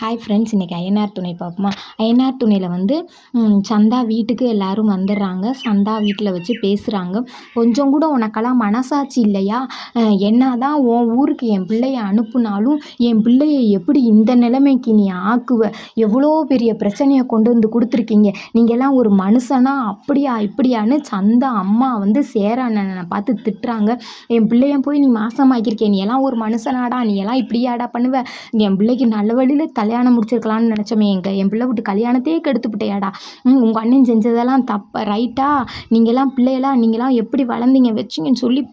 Hi friends, இன்றைக்கி ஐயனார் துணை பார்ப்போமா? ஐயனார் துணையில் வந்து சந்தா வீட்டுக்கு எல்லோரும் வந்துடுறாங்க. சந்தா வீட்டில் வச்சு பேசுகிறாங்க. கொஞ்சம் கூட உனக்கெல்லாம் மனசாட்சி இல்லையா? என்ன தான் உன் ஊருக்கு என் பிள்ளைய அனுப்புனாலும் என் பிள்ளைய எப்படி இந்த நிலைமைக்கு நீ ஆக்குவ? எவ்வளோ பெரிய பிரச்சனையை கொண்டு வந்து கொடுத்துருக்கீங்க. நீங்கள்லாம் ஒரு மனுஷனா? அப்படியா இப்படியான்னு சந்தா அம்மா வந்து சேர அண்ணனை பார்த்து திட்டுறாங்க. என் பிள்ளைய போய் நீ மாசமாக்கியிருக்கே, நீ எல்லாம் ஒரு மனுஷனாடா? நீ எல்லாம் இப்படியாடா பண்ணுவ? என் பிள்ளைக்கு நல்ல வழியில் கல்யாணம் முடிச்சிருக்கலாம்னு நினச்சோமே, என் பிள்ளை விட்டு கல்யாணத்தையே கெடுத்துப்பிட்டையாடா? உங்கள் அண்ணன் செஞ்சதெல்லாம் தப்பா ரைட்டா? நீங்கள்லாம் பிள்ளையெல்லாம் நீங்கள்லாம் எப்படி வளர்ந்தீங்க வச்சிங்கன்னு சொல்லி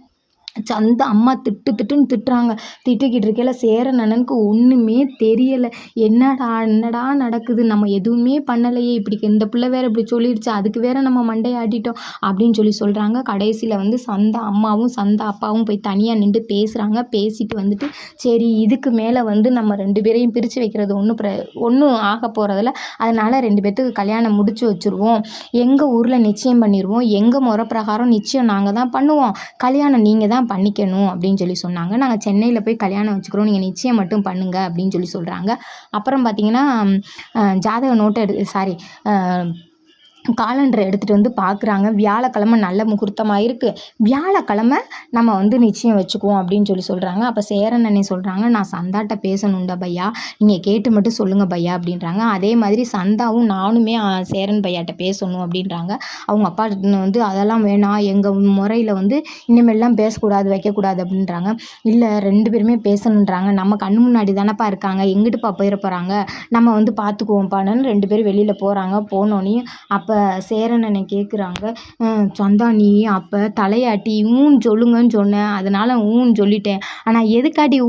சந்தா அம்மா திட்டுன்னு திட்டுறாங்க. திட்டிக்கிட்டு இருக்கையில் சேரன் அண்ணனுக்கு ஒன்றுமே தெரியலை. என்னடா நடக்குது, நம்ம எதுவுமே பண்ணலையே, இப்படி இந்த பிள்ளை வேற இப்படி சொல்லிடுச்சு, அதுக்கு வேற நம்ம மண்டையை ஆட்டிட்டோம் அப்படின்னு சொல்லி சொல்கிறாங்க. கடைசியில் வந்து சந்தா அம்மாவும் சந்தா அப்பாவும் போய் தனியாக நின்று பேசுகிறாங்க. பேசிட்டு வந்துட்டு சரி, இதுக்கு மேலே வந்து நம்ம 2 பேரையும் பிரித்து வைக்கிறது ஒன்றும் ஆக போகிறதில்ல, அதனால் 2 பேர்த்துக்கு கல்யாணம் முடிச்சு வச்சுருவோம். எங்கள் ஊரில் நிச்சயம் பண்ணிடுவோம். எங்கள் முறை பிரகாரம் நிச்சயம் நாங்கள் தான் பண்ணுவோம், கல்யாணம் நீங்கள் தான் பண்ணிக்கணும் அப்படின்னு சொல்லி சொன்னாங்க. நாங்கள் சென்னையில் போய் கல்யாணம் வச்சுக்கிறோம், நீங்கள் நிச்சயம் மட்டும் பண்ணுங்க அப்படின்னு சொல்லி சொல்கிறாங்க. அப்புறம் பார்த்தீங்கன்னா ஜாதக நோட்டை காலண்டரை எடுத்துகிட்டு வந்து பார்க்குறாங்க. வியாழக்கிழமை நல்ல முகூர்த்தமாக இருக்குது, வியாழக்கிழமை நம்ம வந்து நிச்சயம் வச்சுக்குவோம் அப்படின்னு சொல்லி சொல்கிறாங்க. அப்போ சேரன் அண்ணே சொல்கிறாங்க, நான் சந்தாட்ட பேசணுண்டா பையா, நீங்கள் கேட்டு மட்டும் சொல்லுங்கள் பையா அப்படின்றாங்க. அதே மாதிரி சந்தாவும் நானுமே சேரன் பையாட்ட பேசணும் அப்படின்றாங்க. அவங்க அப்பா வந்து அதெல்லாம் வேணாம், எங்கள் முறையில் வந்து இனிமேல்லாம் பேசக்கூடாது வைக்கக்கூடாது அப்படின்றாங்க. இல்லை 2 பேருமே பேசணுன்றாங்க, நம்ம கண்ணு முன்னாடி தானப்பா இருக்காங்க, எங்கிட்டுப்பா போயிட போகிறாங்க, நம்ம வந்து பார்த்துக்குவோம்ப்பான்னு 2 பேரும் வெளியில் போகிறாங்க. போனோன்னே அப்போ சேரன் அண்ணே கேட்குறாங்க, சந்தா நீ அப்போ தலையாட்டி சொல்லுங்கன்னு சொன்னேன், அதனால் சொல்லிட்டேன், ஆனால் எதுக்காட்டி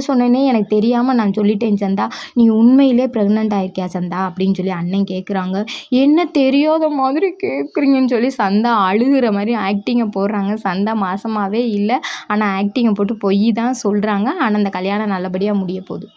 சொன்னேனே எனக்கு தெரியாமல் நான் சொல்லிட்டேன் சந்தா, நீ உண்மையிலே ப்ரெக்னென்ட் ஆயிருக்கியா சந்தா அப்படின்னு சொல்லி அண்ணன் கேட்குறாங்க. என்ன தெரியாத மாதிரி கேட்குறீங்கன்னு சொல்லி சந்தா அழுகிற மாதிரி ஆக்டிங்கை போடுறாங்க. சந்தா மாசமாகவே இல்லை, ஆனால் ஆக்டிங்கை போட்டு பொய் தான் சொல்கிறாங்க. ஆனால் அந்த கல்யாணம் நல்லபடியாக முடிய போகுது.